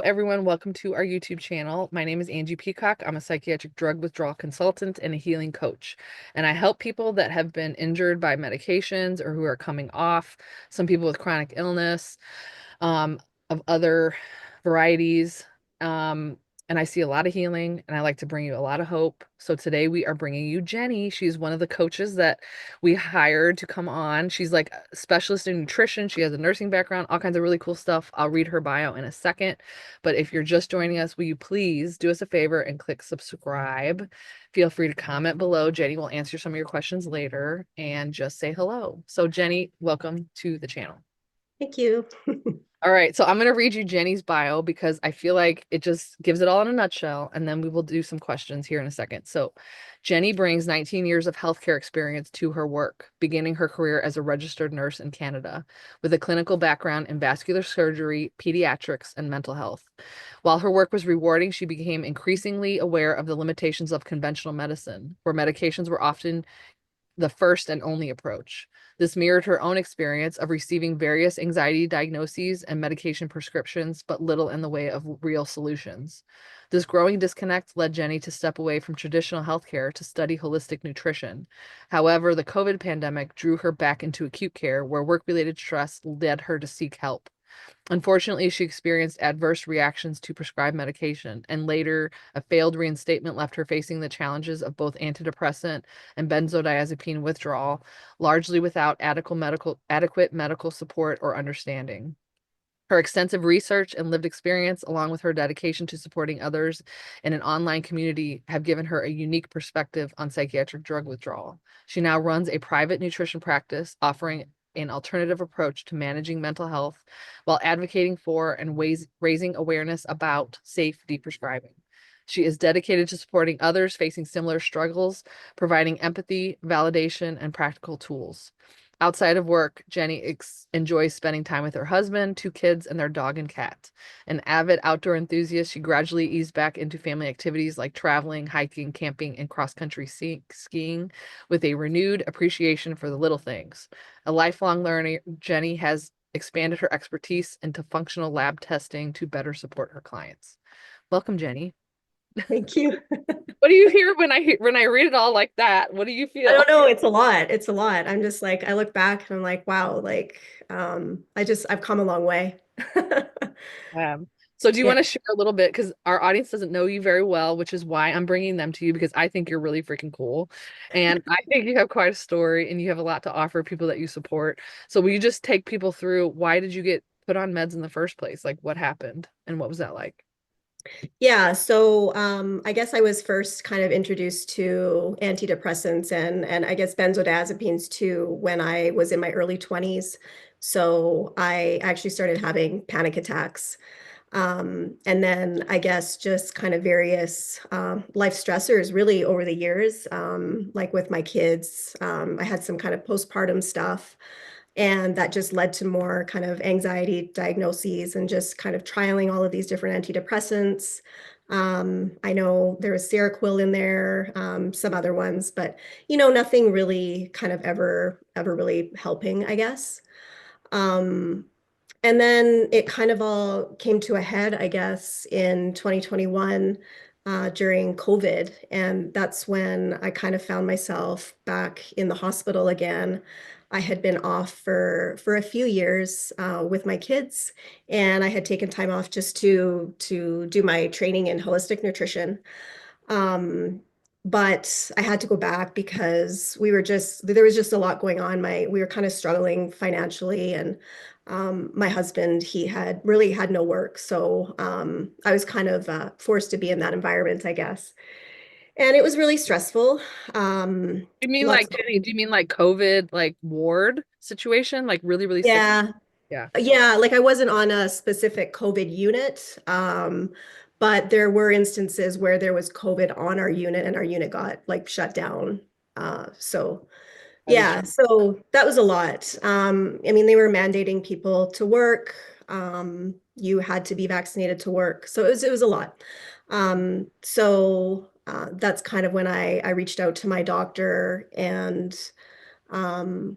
everyone. Welcome to our YouTube channel. My name is Angie Peacock. I'm a psychiatric drug withdrawal consultant and a healing coach. And I help people that have been injured by medications or who are coming off, some people with chronic illness, um, of other varieties. Um, and I see a lot of healing and I like to bring you a lot of hope. So today we are bringing you Jenny. She's one of the coaches that we hired to come on. She's like a specialist in nutrition. She has a nursing background, all kinds of really cool stuff. I'll read her bio in a second. But if you're just joining us, will you please do us a favor and click subscribe? Feel free to comment below. Jenny will answer some of your questions later and just say hello. So Jenny, welcome to the channel. Thank you. All right, so I'm going to read you Jenny's bio because I feel like it just gives it all in a nutshell, and then we will do some questions here in a second. So, Jenny brings 19 years of healthcare experience to her work, beginning her career as a registered nurse in Canada with a clinical background in vascular surgery, pediatrics, and mental health. While her work was rewarding, she became increasingly aware of the limitations of conventional medicine, where medications were often the first and only approach. This mirrored her own experience of receiving various anxiety diagnoses and medication prescriptions, but little in the way of real solutions. This growing disconnect led Jenny to step away from traditional healthcare to study holistic nutrition. However, the COVID pandemic drew her back into acute care, where work-related stress led her to seek help. Unfortunately, she experienced adverse reactions to prescribed medication, and later a failed reinstatement left her facing the challenges of both antidepressant and benzodiazepine withdrawal, largely without adequate medical support or understanding. Her extensive research and lived experience, along with her dedication to supporting others in an online community, have given her a unique perspective on psychiatric drug withdrawal. She now runs a private nutrition practice, offering an alternative approach to managing mental health while advocating for and raising awareness about safe deprescribing. She is dedicated to supporting others facing similar struggles, providing empathy, validation, and practical tools. Outside of work, Jenny enjoys spending time with her husband, two kids, and their dog and cat. An avid outdoor enthusiast, she gradually eased back into family activities like traveling, hiking, camping, and cross-country skiing with a renewed appreciation for the little things. A lifelong learner, Jenny has expanded her expertise into functional lab testing to better support her clients. Welcome, Jenny. Thank you. What do you hear when I read it all like that? What do you I feel? don't know. It's a lot. It's a lot. I'm just like, I look back and I'm like, wow, like, I've come a long way. So do you Yeah. want to share a little bit? Because our audience doesn't know you very well, which is why I'm bringing them to you because I think you're really freaking cool. And I think you have quite a story and you have a lot to offer people that you support. So will you just take people through why did you get put on meds in the first place? Like what happened and what was that like? Yeah. So, I guess I was first kind of introduced to antidepressants and I guess benzodiazepines too when I was in my early 20s. So I actually started having panic attacks. And then I guess just kind of various life stressors really over the years, like with my kids. I had some kind of postpartum stuff, and that just led to more kind of anxiety diagnoses and just kind of trialing all of these different antidepressants. I know there was Seroquel in there, some other ones, but nothing really kind of ever really helping, I guess. Um, and then it kind of all came to a head, I guess, in 2021 during COVID. And that's when I kind of found myself back in the hospital again. I had been off for a few years with my kids, and I had taken time off just to do my training in holistic nutrition. Um, but I had to go back because there was just a lot going on. We were kind of struggling financially, and my husband, he had really had no work. So I was kind of forced to be in that environment, I guess. And it was really stressful. You mean Lots like Jenny, do you mean like COVID like ward situation? Like really, really sick? Yeah. Yeah. Yeah, like I wasn't on a specific COVID unit, but there were instances where there was COVID on our unit and our unit got like shut down. So That is yeah, so that was a lot. I mean, they were mandating people to work. You had to be vaccinated to work. So it was a lot. So that's kind of when I reached out to my doctor and um,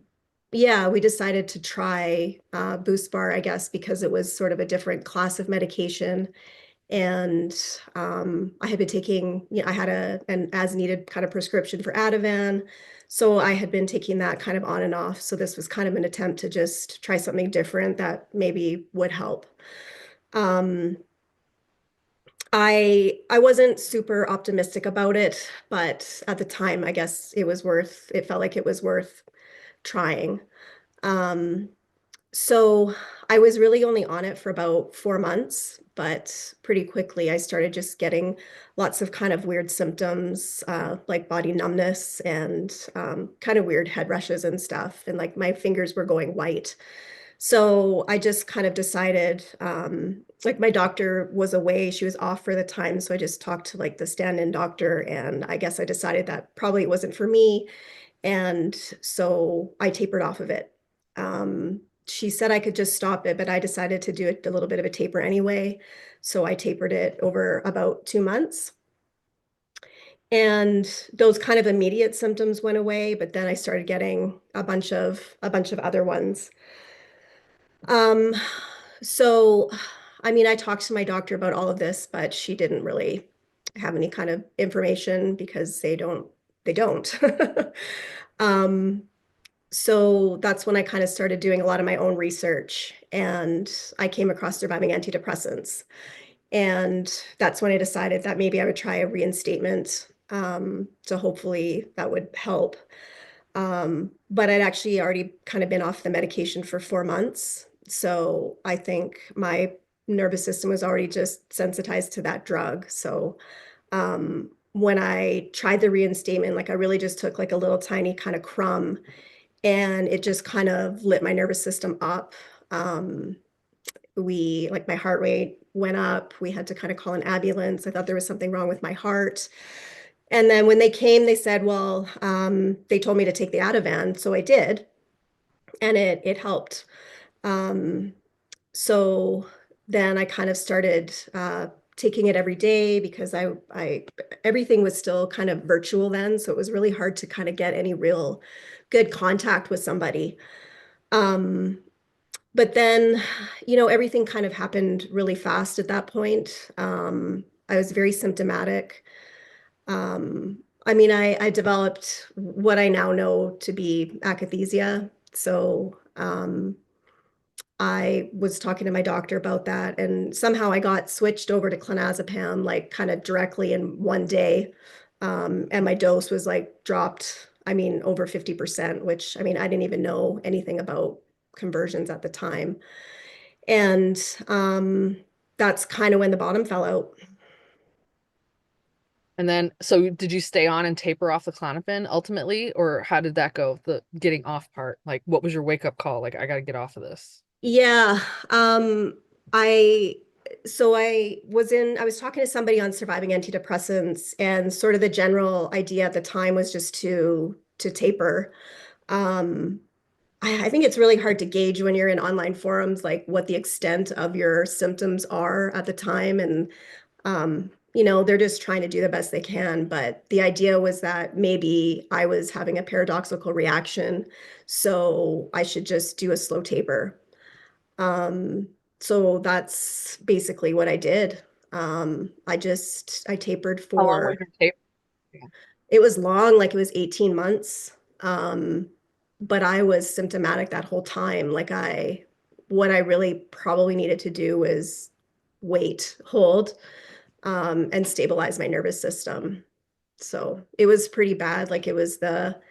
yeah, we decided to try Boost Bar, I guess, because it was sort of a different class of medication. And I had been taking, I had an as needed kind of prescription for Ativan. So I had been taking that kind of on and off. So this was kind of an attempt to just try something different that maybe would help. Um, I wasn't super optimistic about it, but at the time, I guess it felt like it was worth trying. Um, so I was really only on it for about 4 months, but pretty quickly I started just getting lots of kind of weird symptoms, like body numbness and kind of weird head rushes and stuff. And like my fingers were going white. So I just kind of decided, like my doctor was away, she was off for the time. So I just talked to like the stand-in doctor, and I guess I decided that probably it wasn't for me. And so I tapered off of it. She said I could just stop it, but I decided to do it a little bit of a taper anyway. So I tapered it over about 2 months. And those kind of immediate symptoms went away, but then I started getting a bunch of other ones. Um, so I mean, I talked to my doctor about all of this, but she didn't really have any kind of information because they don't. Um, so that's when I kind of started doing a lot of my own research, and I came across surviving antidepressants. And that's when I decided that maybe I would try a reinstatement, so hopefully that would help. But I'd actually already kind of been off the medication for 4 months. So I think my nervous system was already just sensitized to that drug. So when I tried the reinstatement, like I really just took like a little tiny kind of crumb, and it just kind of lit my nervous system up. Um, like my heart rate went up. We had to kind of call an ambulance. I thought there was something wrong with my heart. And then when they came, they said, well, they told me to take the Ativan. So I did, and it helped. Um, so then I kind of started taking it every day because I everything was still kind of virtual then. So it was really hard to kind of get any real good contact with somebody. Um, but then, everything kind of happened really fast at that point. I was very symptomatic. I mean, I developed what I now know to be akathisia. So I was talking to my doctor about that, and somehow I got switched over to clonazepam, like kind of directly in one day. And my dose was like dropped, I mean, over 50%, which I mean, I didn't even know anything about conversions at the time. And that's kind of when the bottom fell out. And then, so did you stay on and taper off the Klonopin ultimately, or how did that go? The getting off part, like what was your wake up call? Like, I got to get off of this. Yeah. I so I was talking to somebody on surviving antidepressants, and sort of the general idea at the time was just to taper. Um, I think it's really hard to gauge when you're in online forums, like what the extent of your symptoms are at the time. And they're just trying to do the best they can. But the idea was that maybe I was having a paradoxical reaction, so I should just do a slow taper. Um, so that's basically what I did. I tapered How long was for, your taper? it was long, like it was 18 months. But I was symptomatic that whole time. What I really probably needed to do was hold, and stabilize my nervous system. So it was pretty bad. Like it was the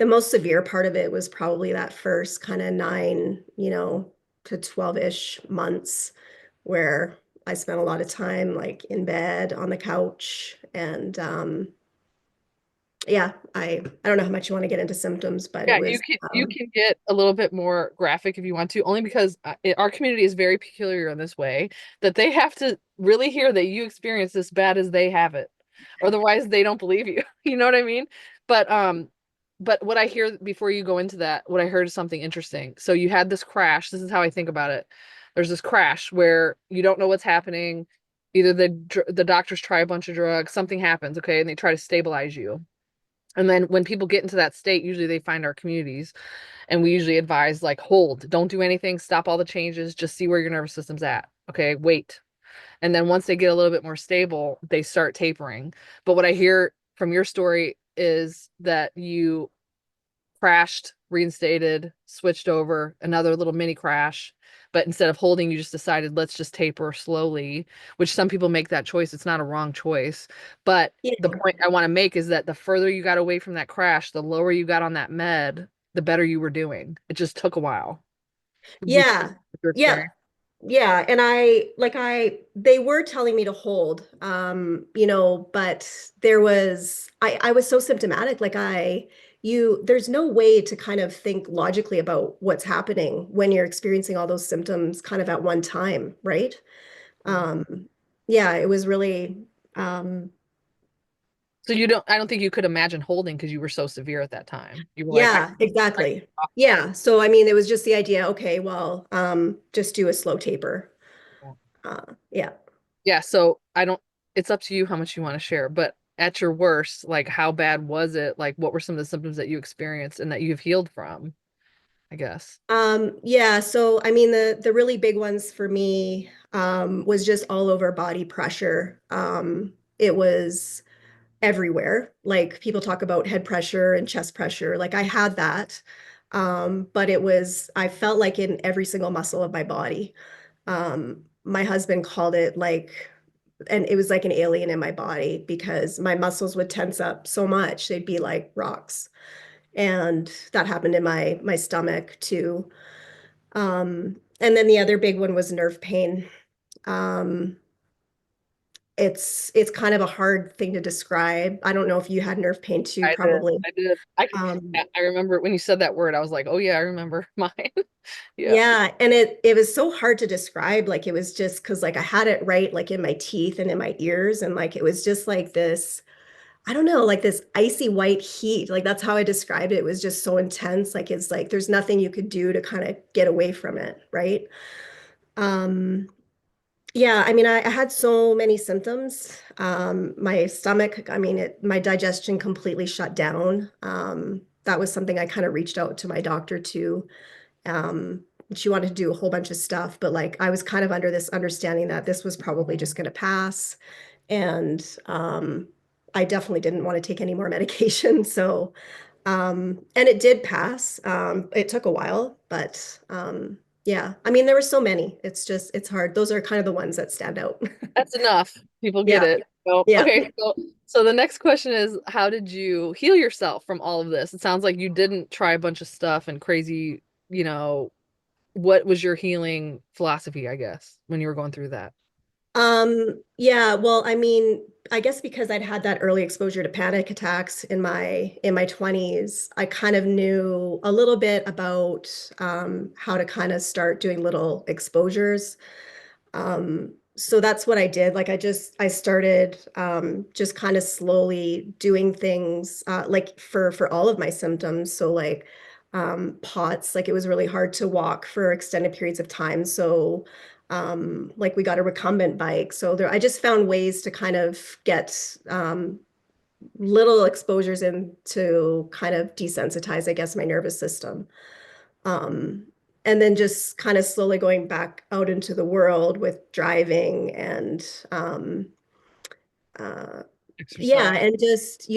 most severe part of it was probably that first kind of 9, to 12-ish months, where I spent a lot of time like in bed on the couch. And yeah, I don't know how much you want to get into symptoms, but it Yeah, you was can you can get a little bit more graphic if you want to, only because our community is very peculiar in this way that they have to really hear that you experience this bad as they have it. Otherwise, they don't believe you. You know what I mean? But what I hear before you go into that, what I heard is something interesting. So you had this crash. This is how I think about it. There's this crash where you don't know what's happening. Either the doctors try a bunch of drugs, something happens, okay, and they try to stabilize you. And then when people get into that state, usually they find our communities, and we usually advise like hold, don't do anything, stop all the changes, just see where your nervous system's at. Okay, wait. And then once they get a little bit more stable, they start tapering. But what I hear from your story is that you crashed, reinstated, switched over, another little mini crash. But instead of holding, you just decided, let's just taper slowly, which some people make that choice. It's not a wrong choice. But the Yeah. point I want to make is that the further you got away from that crash, the lower you got on that med, the better you were doing. It just took a while. Would you Yeah. your Yeah. experience? Yeah, and they were telling me to hold, but I was so symptomatic. There's no way to kind of think logically about what's happening when you're experiencing all those symptoms kind of at one time, right? Yeah. Um, yeah, it was really, um, So I don't think you could imagine holding because you were so severe at that time. You were like, yeah, I exactly. Yeah. So, I mean, it was just the idea, okay, well, just do a slow taper. Yeah. yeah, so I don't, it's up to you how much you want to share, but at your worst, like how bad was it? Like what were some of the symptoms that you experienced and that you've healed from, I guess? Yeah, so I mean the really big ones for me was just all over body pressure. It was everywhere. Like people talk about head pressure and chest pressure. Like I had that. But I felt like in every single muscle of my body. My husband called it like, and it was like an alien in my body because my muscles would tense up so much. They'd be like rocks. And that happened in my stomach too. And then the other big one was nerve pain. Um, it's kind of a hard thing to describe. I don't know if you had nerve pain too, I did. probably. I did. Um, Yeah, I remember when you said that word, I was like, oh yeah, I remember mine. Yeah. yeah, and it was so hard to describe. Like it was just because like I had it right like in my teeth and in my ears, and like it was just like this, I don't know, like this icy white heat. Like that's how I described it. It was just so intense. Like it's like there's nothing you could do to kind of get away from it, right? Um, Yeah, I mean, I had so many symptoms. My stomach, I mean, my digestion completely shut down. That was something I kind of reached out to my doctor to. Um, she wanted to do a whole bunch of stuff, but like I was kind of under this understanding that this was probably just going to pass. And I definitely didn't want to take any more medication. So, and it did pass. It took a while, but yeah, I mean, there were so many. It's hard. Those are kind of the ones that stand out. That's enough. People get Yeah, it. So, yeah. okay, so the next question is, how did you heal yourself from all of this? It sounds like you didn't try a bunch of stuff and crazy, you know, what was your healing philosophy, I guess, when you were going through that? Yeah, well, I mean, I guess because I'd had that early exposure to panic attacks in my 20s, I kind of knew a little bit about how to kind of start doing little exposures. So that's what I did. Like I started just kind of slowly doing things like for all of my symptoms. So like POTS, like it was really hard to walk for extended periods of time. So like we got a recumbent bike. So there I just found ways to kind of get little exposures in to kind of desensitize, I guess, my nervous system. Um, and then just kind of slowly going back out into the world with driving and uh, yeah, Exercise. and just,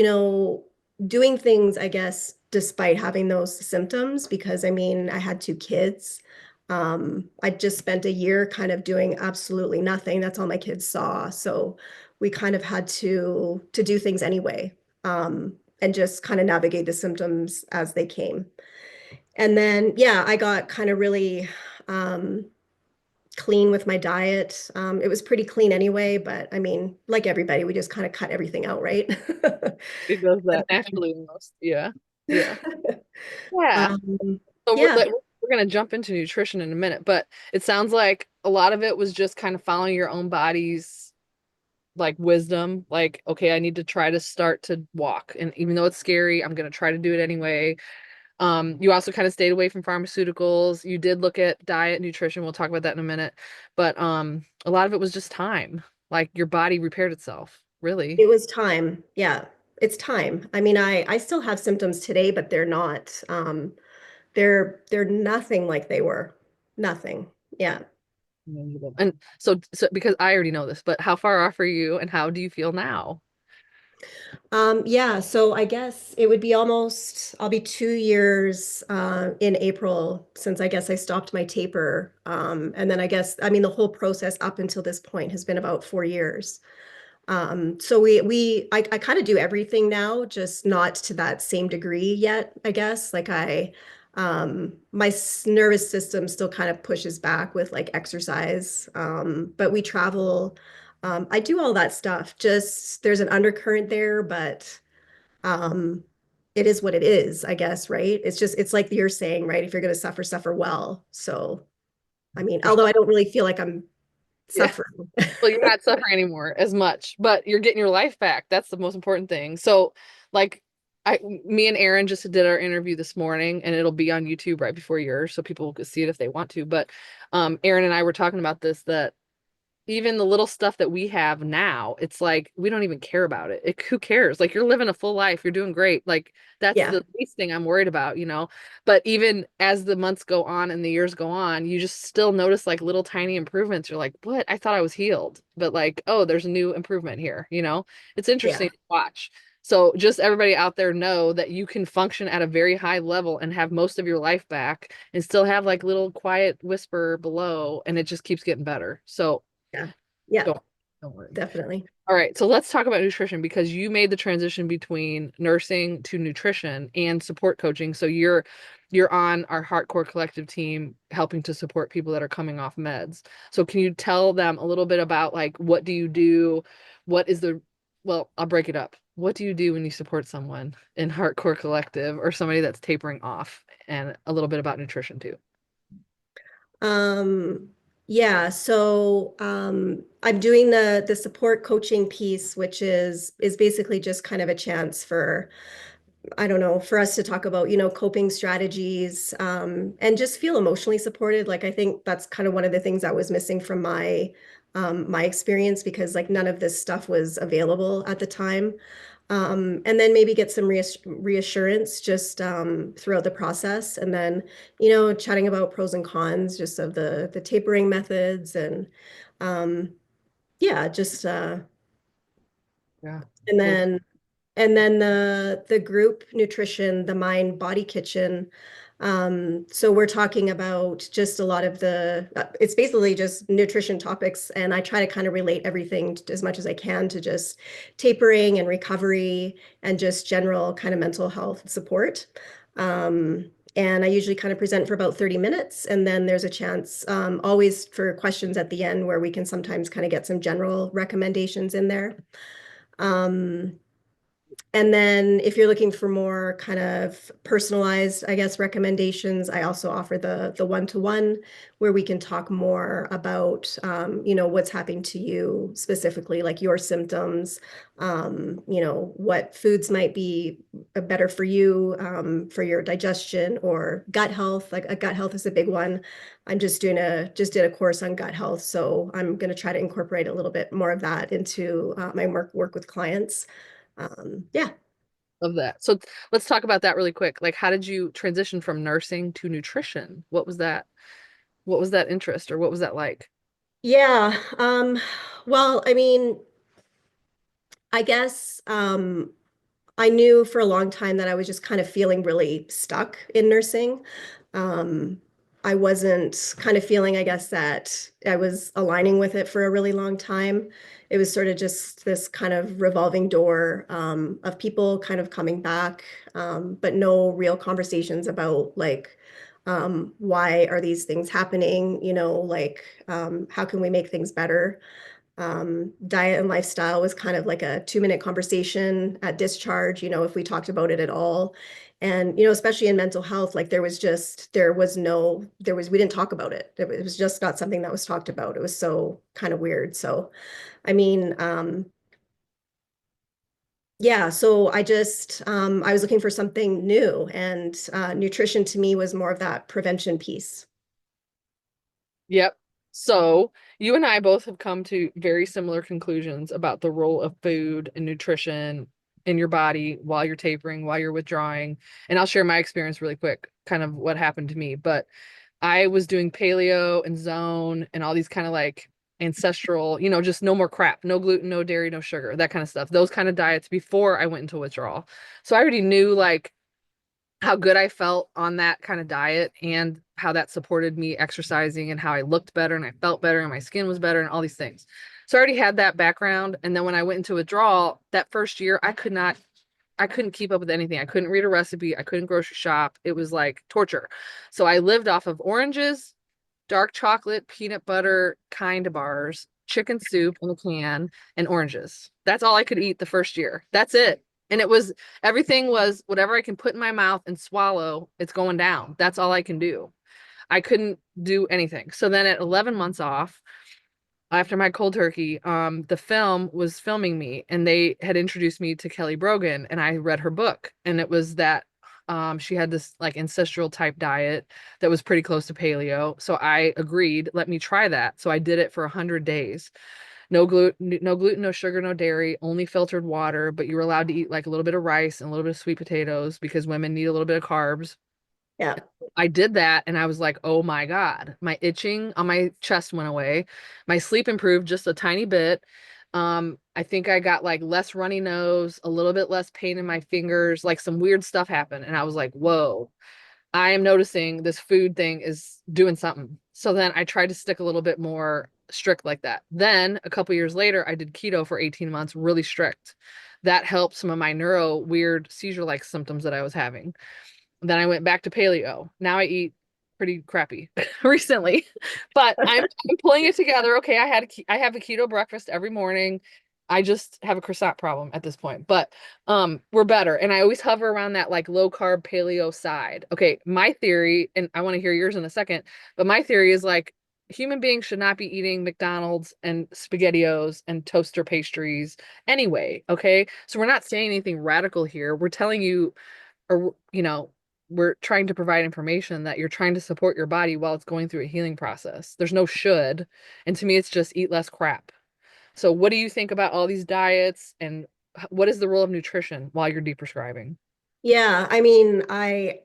doing things, I guess, despite having those symptoms, because I mean, I had two kids. I just spent a year kind of doing absolutely nothing. That's all my kids saw. So we kind of had to do things anyway, and just kind of navigate the symptoms as they came. And then, yeah, I got kind of really clean with my diet. It was pretty clean anyway, but I mean, like everybody, we just kind of cut everything out, right? It does that naturally almost. Yeah. Yeah. Yeah. Um, So yeah, we're gonna jump into nutrition in a minute, but it sounds like a lot of it was just kind of following your own body's like wisdom. Like, okay, I need to try to start to walk, and even though it's scary, I'm gonna try to do it anyway. You also kind of stayed away from pharmaceuticals. You did look at diet, nutrition. We'll talk about that in a minute, but a lot of it was just time. Like your body repaired itself, really. it was time. Yeah. it's time. I mean, I still have symptoms today, but they're not they're nothing like they were. Nothing. Yeah. Manageable. And so because I already know this, but how far off are you and how do you feel now? Yeah, so I guess it would be almost, I'll be 2 years in April since I guess I stopped my taper. And then I guess, I mean, the whole process up until this point has been about 4 years. So I kind of do everything now, just not to that same degree yet, I guess. Like my nervous system still kind of pushes back with like exercise. But we travel. I do all that stuff. Just there's an undercurrent there, but um, it is what it is, I guess, right? It's like you're saying, right? If you're going to suffer, suffer well. So, I mean, For although sure. I don't really feel like I'm Yeah. suffering. Well, you're not suffering anymore as much, but you're getting your life back. That's the most important thing. So, like, me and Aaron just did our interview this morning, and it'll be on YouTube right before yours, so people can see it if they want to. But, Aaron and I were talking about this that even the little stuff that we have now, it's like we don't even care about it. Who cares? Like you're living a full life, you're doing great. Like that's Yeah, the least thing I'm worried about, you know. But even as the months go on and the years go on, you just still notice like little tiny improvements. You're like, what? I thought I was healed, but like, oh, there's a new improvement here, you know? It's interesting yeah, to watch. So just everybody out there know that you can function at a very high level and have most of your life back and still have like little quiet whisper below and it just keeps getting better. So yeah, yeah, don't worry. definitely. All right, so let's talk about nutrition because you made the transition between nursing to nutrition and support coaching. So you're on our Heartcore Collective team helping to support people that are coming off meds. So can you tell them a little bit about like what do you do? What is the well, I'll break it up. What do you do when you support someone in Heartcore Collective or somebody that's tapering off and a little bit about nutrition too? Um, yeah, so I'm doing the support coaching piece, which is basically just kind of a chance for I don't know, for us to talk about, coping strategies, and just feel emotionally supported. Like I think that's kind of one of the things that was missing from my experience because like none of this stuff was available at the time. And then maybe get some reassurance just throughout the process, and then chatting about pros and cons just of the tapering methods and um, yeah, just Yeah. and Cool. then and then the group nutrition, the mind body kitchen. So we're talking about just a lot of it's basically just nutrition topics, and I try to kind of relate everything as much as I can to just tapering and recovery and just general kind of mental health support. And I usually kind of present for about 30 minutes, and then there's a chance always for questions at the end where we can sometimes kind of get some general recommendations in there. Um, and then if you're looking for more kind of personalized, I guess, recommendations, I also offer the one-to-one where we can talk more about, what's happening to you specifically, like your symptoms, what foods might be better for you, for your digestion or gut health. Like gut health is a big one. I'm just did a course on gut health, so I'm going to try to incorporate a little bit more of that into my work with clients. Yeah. Love that. So let's talk about that really quick. Like, how did you transition from nursing to nutrition? What was that? What was that interest or what was that like? Yeah. Well, I mean, I guess I knew for a long time that I was just kind of feeling really stuck in nursing. Um, I wasn't kind of feeling, I guess, that I was aligning with it for a really long time. It was sort of just this kind of revolving door of people kind of coming back, but no real conversations about like, why are these things happening? Like, how can we make things better? Diet and lifestyle was kind of like a 2-minute conversation at discharge, if we talked about it at all. And, especially in mental health, like we didn't talk about it. It was just not something that was talked about. It was so kind of weird. So, I mean, yeah, so I was looking for something new, and nutrition to me was more of that prevention piece. Yep. So you and I both have come to very similar conclusions about the role of food and nutrition in your body while you're tapering, while you're withdrawing. And I'll share my experience really quick, kind of what happened to me. But I was doing paleo and zone and all these kind of like ancestral, just no more crap, no gluten, no dairy, no sugar, that kind of stuff. Those kind of diets before I went into withdrawal. So I already knew like how good I felt on that kind of diet and how that supported me exercising and how I looked better and I felt better and my skin was better and all these things. So I already had that background. And then when I went into withdrawal, that first year, I couldn't keep up with anything. I couldn't read a recipe. I couldn't grocery shop. It was like torture. So I lived off of oranges, dark chocolate, peanut butter kind of bars, chicken soup in a can, and oranges. That's all I could eat the first year. That's it. And everything was whatever I can put in my mouth and swallow, it's going down. That's all I can do. I couldn't do anything. So then at 11 months off, after my cold turkey, the film was filming me and they had introduced me to Kelly Brogan and I read her book and it was that she had this like ancestral type diet that was pretty close to paleo. So I agreed, let me try that. So I did it for 100 days. No gluten, no sugar, no dairy, only filtered water, but you were allowed to eat like a little bit of rice and a little bit of sweet potatoes because women need a little bit of carbs. Yeah. I did that and I was like, oh my God, my itching on my chest went away. My sleep improved just a tiny bit. I think I got like less runny nose, a little bit less pain in my fingers, like some weird stuff happened. And I was like, whoa, I am noticing this food thing is doing something. So then I tried to stick a little bit more strict like that. Then a couple years later, I did keto for 18 months, really strict. That helped some of my neuro weird seizure-like symptoms that I was having. Then I went back to paleo. Now I eat pretty crappy recently, but I'm pulling it together. Okay, I have a keto breakfast every morning. I just have a croissant problem at this point, but we're better. And I always hover around that like low carb paleo side. Okay, my theory, and I want to hear yours in a second, but my theory is like human beings should not be eating McDonald's and SpaghettiOs and toaster pastries anyway. Okay, so we're not saying anything radical here. We're telling you, or we're trying to provide information that you're trying to support your body while it's going through a healing process. There's no should. And to me, it's just eat less crap. So what do you think about all these diets and what is the role of nutrition while you're deprescribing? Yeah, I mean, I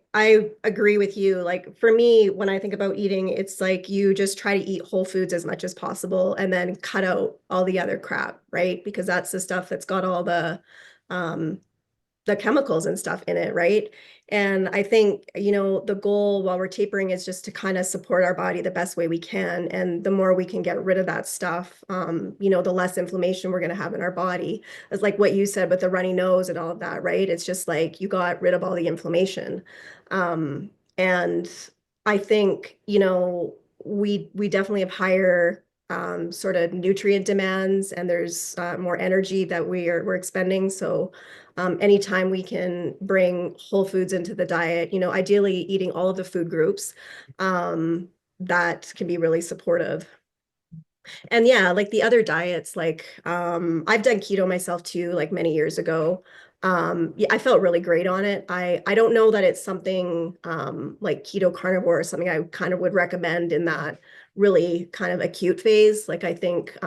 agree with you. Like for me, when I think about eating, it's like you just try to eat whole foods as much as possible and then cut out all the other crap, right? Because that's the stuff that's got all um the chemicals and stuff in it, right? And I think, the goal while we're tapering is just to kind of support our body the best way we can. And the more we can get rid of that stuff, the less inflammation we're going to have in our body. It's like what you said with the runny nose and all of that, right? It's just like you got rid of all the inflammation. And I think, we definitely have higher sort of nutrient demands and there's more energy that we're expending. So anytime we can bring whole foods into the diet, ideally eating all of the food groups, that can be really supportive. And yeah, like the other diets, like I've done keto myself too, like many years ago. Yeah, I felt really great on it. I don't know that it's something like keto carnivore or something I kind of would recommend in that really kind of acute phase. Like I think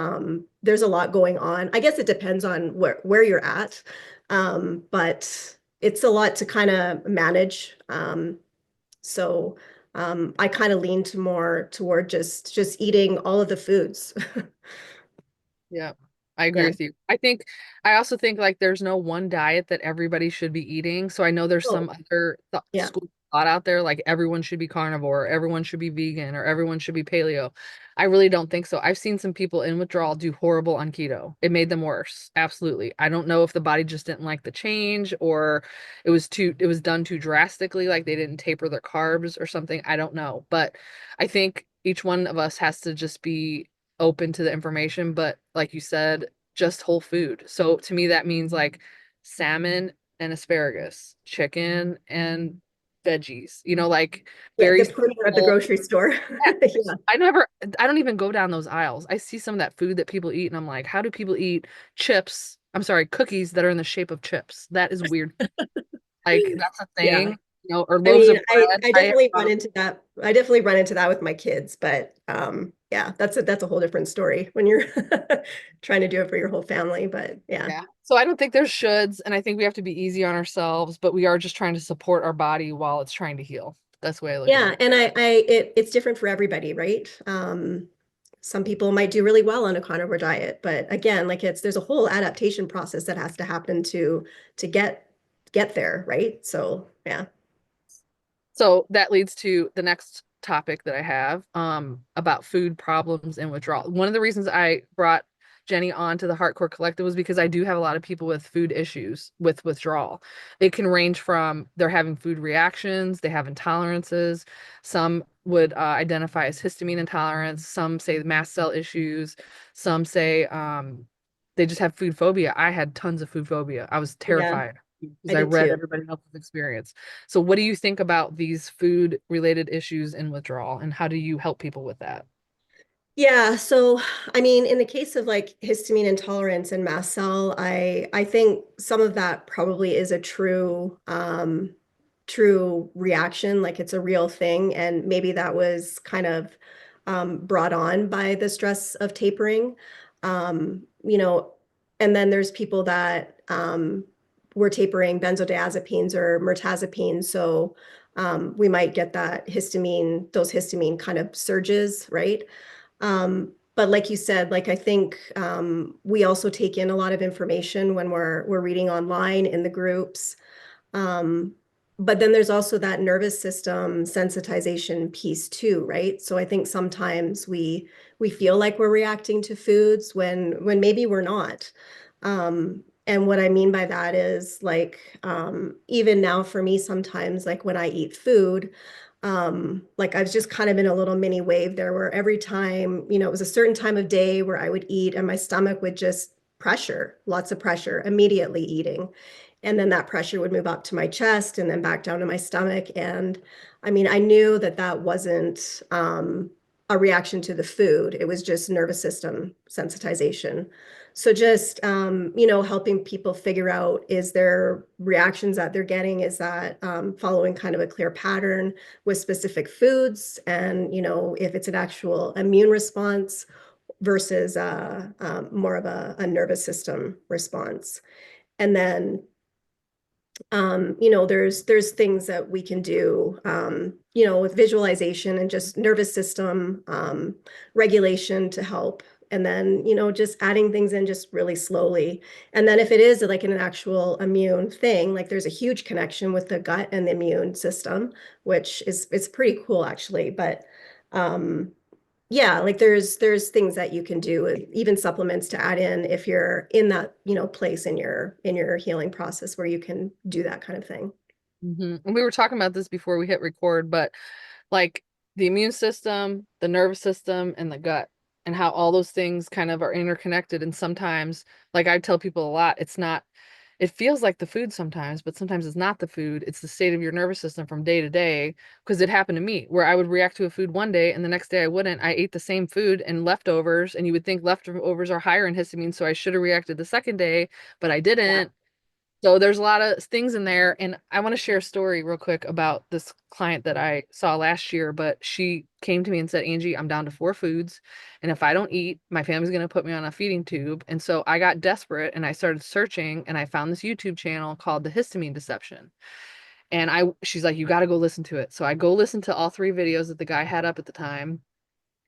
there's a lot going on. I guess it depends on where you're at. But it's a lot to kind of manage. So I kind of lean to more toward just eating all of the foods. Yeah, I agree Yeah. with you. I also think like there's no one diet that everybody should be eating. So I know there's Oh, some other yeah. school thought out there like everyone should be carnivore, or everyone should be vegan, or everyone should be paleo. I really don't think so. I've seen some people in withdrawal do horrible on keto. It made them worse. Absolutely. I don't know if the body just didn't like the change or it was done too drastically, like they didn't taper their carbs or something. I don't know. But I think each one of us has to just be open to the information, but like you said, just whole food. So to me, that means like salmon and asparagus, chicken and veggies, like Yeah, very the pruner at the simple. grocery store. Yeah. I don't even go down those aisles. I see some of that food that people eat, and I'm like, how do people eat chips? I'm sorry, cookies that are in the shape of chips? That is weird. Like that's a Yeah. thing, or I loaves mean, of I bread. I definitely run into that. I definitely run into that with my kids, but yeah, that's a whole different story when you're trying to do it for your whole family. But yeah. Yeah. So I don't think there's shoulds, and I think we have to be easy on ourselves, but we are just trying to support our body while it's trying to heal. That's the way I look at Yeah, it. and it's different for everybody, right? Some people might do really well on a carnivore diet, but again, like there's a whole adaptation process that has to happen to get there, right? So yeah. So that leads to the next topic that I have about food problems and withdrawal. One of the reasons I brought Jennie on to the Heartcore Collective was because I do have a lot of people with food issues with withdrawal. It can range from they're having food reactions, they have intolerances. Some would identify as histamine intolerance. Some say mast cell issues. Some say they just have food phobia. I had tons of food phobia. I was Yeah, terrified because I I did read too. everybody else's experience. So what do you think about these food related issues in withdrawal and how do you help people with that? Yeah, so I mean, in the case of like histamine intolerance and mast cell, I think some of that probably is a true reaction, like it's a real thing, and maybe that was kind of brought on by the stress of tapering. You know, and then there's people that were tapering benzodiazepines or mirtazapine, so we might get those histamine kind of surges, right? But like you said, like I think we also take in a lot of information when we're reading online in the groups. Um, but then there's also that nervous system sensitization piece too, right? So I think sometimes we feel like we're reacting to foods when maybe we're not. And what I mean by that is like even now for me sometimes like when I eat food, like I was just kind of in a little mini wave there where every time, it was a certain time of day where I would eat and my stomach would just pressure, lots of pressure, immediately eating. And then that pressure would move up to my chest and then back down to my stomach. And I mean, I knew that that wasn't a reaction to the food. It was just nervous system sensitization. So just, helping people figure out, is there reactions that they're getting? Is that following kind of a clear pattern with specific foods? And, if it's an actual immune response versus more of a nervous system response. And then there's things that we can do, with visualization and just nervous system regulation to help. And then, just adding things in just really slowly. And then if it is like an actual immune thing, like there's a huge connection with the gut and the immune system, which is it's pretty cool actually. But um, yeah, like there's things that you can do, even supplements to add in if you're in that, place in your healing process where you can do that kind of thing. And we were talking about this before we hit record, but like the immune system, the nervous system, and the gut, and how all those things kind of are interconnected. And sometimes, like I tell people a lot, it's not, it feels like the food sometimes, but sometimes it's not the food. It's the state of your nervous system from day to day. Because it happened to me where I would react to a food one day and the next day I wouldn't. I ate the same food and leftovers, and you would think leftovers are higher in histamine. So I should have reacted the second day, but I Yeah. didn't. So there's a lot of things in there. And I want to share a story real quick about this client that I saw last year, but she came to me and said, Angie, I'm down to 4 foods. And if I don't eat, my family's going to put me on a feeding tube. And so I got desperate and I started searching and I found this YouTube channel called The Histamine Deception. And she's like, you got to go listen to it. So I go listen to all 3 videos that the guy had up at the time.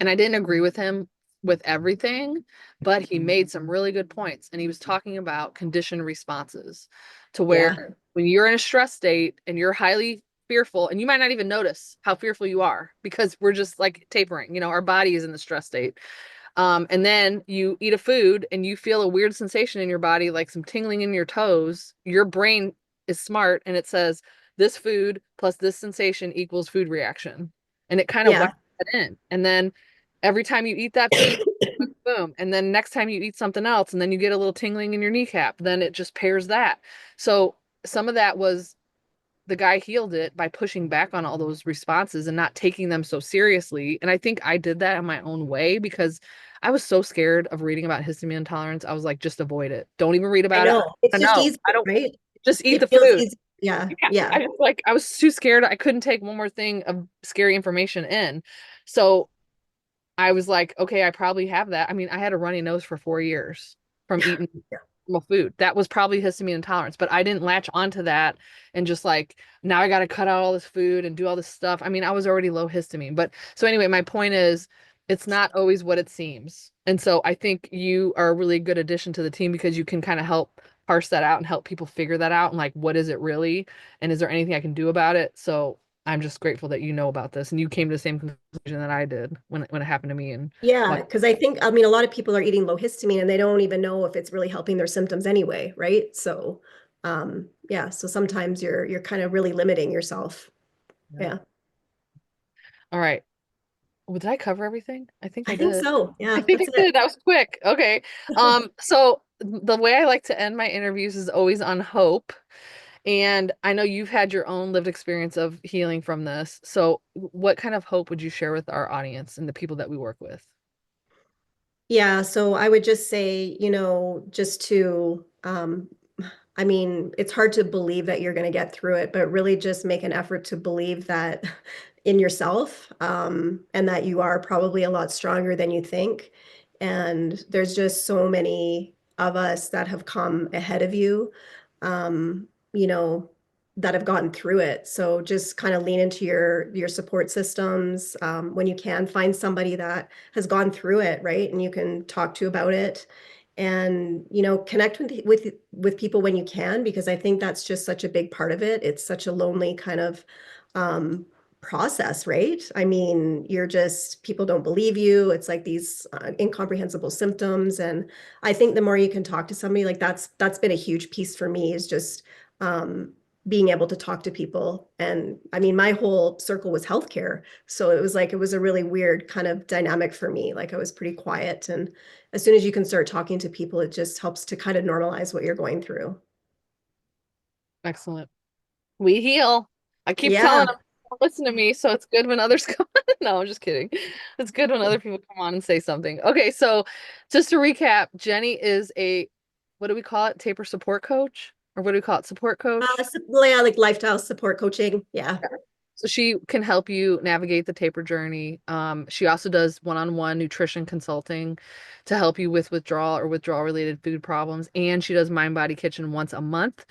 And I didn't agree with him with everything, but he made some really good points. And he was talking about conditioned responses to Yeah. where when you're in a stress state and you're highly fearful, and you might not even notice how fearful you are because we're just like tapering, our body is in the stress state. And then you eat a food and you feel a weird sensation in your body, like some tingling in your toes. Your brain is smart and it says this food plus this sensation equals food reaction. And it kind of Yeah. whacks that in. And then every time you eat that food, boom. And then next time you eat something else and then you get a little tingling in your kneecap, then it just pairs that. So some of that was the guy healed it by pushing back on all those responses and not taking them so seriously. And I think I did that in my own way because I was so scared of reading about histamine intolerance. I was like, just avoid it. Don't even read I about it. know. It's I just know. easier, I don't right? just eat It the feels food. easy. Yeah. Yeah. Yeah. I just like I was too scared. I couldn't take one more thing of scary information in. So I was like, okay, I probably have that. I mean, I had a runny nose for 4 years from eating Yeah. normal food. That was probably histamine intolerance, but I didn't latch onto that and just like now I got to cut out all this food and do all this stuff. I mean, I was already low histamine, but so anyway, my point is it's not always what it seems. And so I think you are a really good addition to the team because you can kind of help parse that out and help people figure that out and like what is it really and is there anything I can do about it? So I'm just grateful that you know about this and you came to the same conclusion that I did when it happened to me and Yeah, why. because I think, I mean, a lot of people are eating low histamine and they don't even know if it's really helping their symptoms anyway, right? So, yeah, so sometimes you're kind of really limiting yourself. Yeah. Yeah, All right. Well, did I cover everything? I think I I think did. so. I Yeah, think that's I did. it. That was quick. Okay. So the way I like to end my interviews is always on hope. And I know you've had your own lived experience of healing from this. So what kind of hope would you share with our audience and the people that we work with? Yeah, so I would just say, just to, I mean, it's hard to believe that you're going to get through it, but really just make an effort to believe that in yourself, and that you are probably a lot stronger than you think. And there's just so many of us that have come ahead of you, um, you know, that have gotten through it. So just kind of lean into your support systems, when you can find somebody that has gone through it, right? And you can talk to about it and connect with people when you can, because I think that's just such a big part of it. It's such a lonely kind of um process, right? I mean, you're just, people don't believe you. It's like these incomprehensible symptoms, and I think the more you can talk to somebody, like that's been a huge piece for me, is just um being able to talk to people. And I mean, my whole circle was healthcare, so it was like it was a really weird kind of dynamic for me. Like I was pretty quiet, and as soon as you can start talking to people, it just helps to kind of normalize what you're going through. Excellent. We heal. I keep telling Yeah. them, "Don't listen to me. So it's good when others come on." No, I'm just kidding. It's good when other people come on and say something. Okay, so just to recap, Jenny is a, what do we call it? Taper support coach? Or what do we call it? Support coach? Yeah, like lifestyle support coaching. Yeah. So she can help you navigate the taper journey. She also does one-on-one nutrition consulting to help you with withdrawal or withdrawal related food problems. And she does Mind Body Kitchen once a month.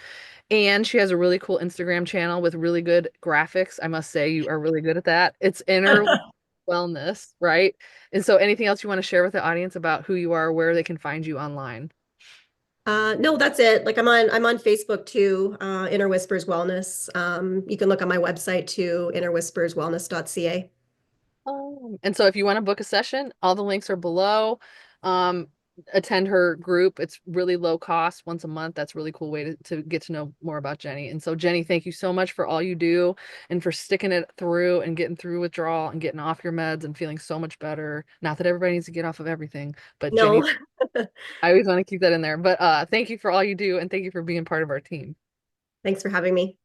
And she has a really cool Instagram channel with really good graphics. I must say you are really good at that. It's inner wellness, right? And so anything else you want to share with the audience about who you are, where they can find you online? No, that's it. Like I'm on Facebook too, Inner Whispers Wellness. You can look on my website too, innerwhisperswellness.ca. And so if you want to book a session, all the links are below. Um, Attend her group. It's really low cost once a month. That's a really cool way to get to know more about Jenny. And so Jenny, thank you so much for all you do and for sticking it through and getting through withdrawal and getting off your meds and feeling so much better. Not that everybody needs to get off of everything, but Jenny, No, I always want to keep that in there. But thank you for all you do and thank you for being part of our team. thanks for having me.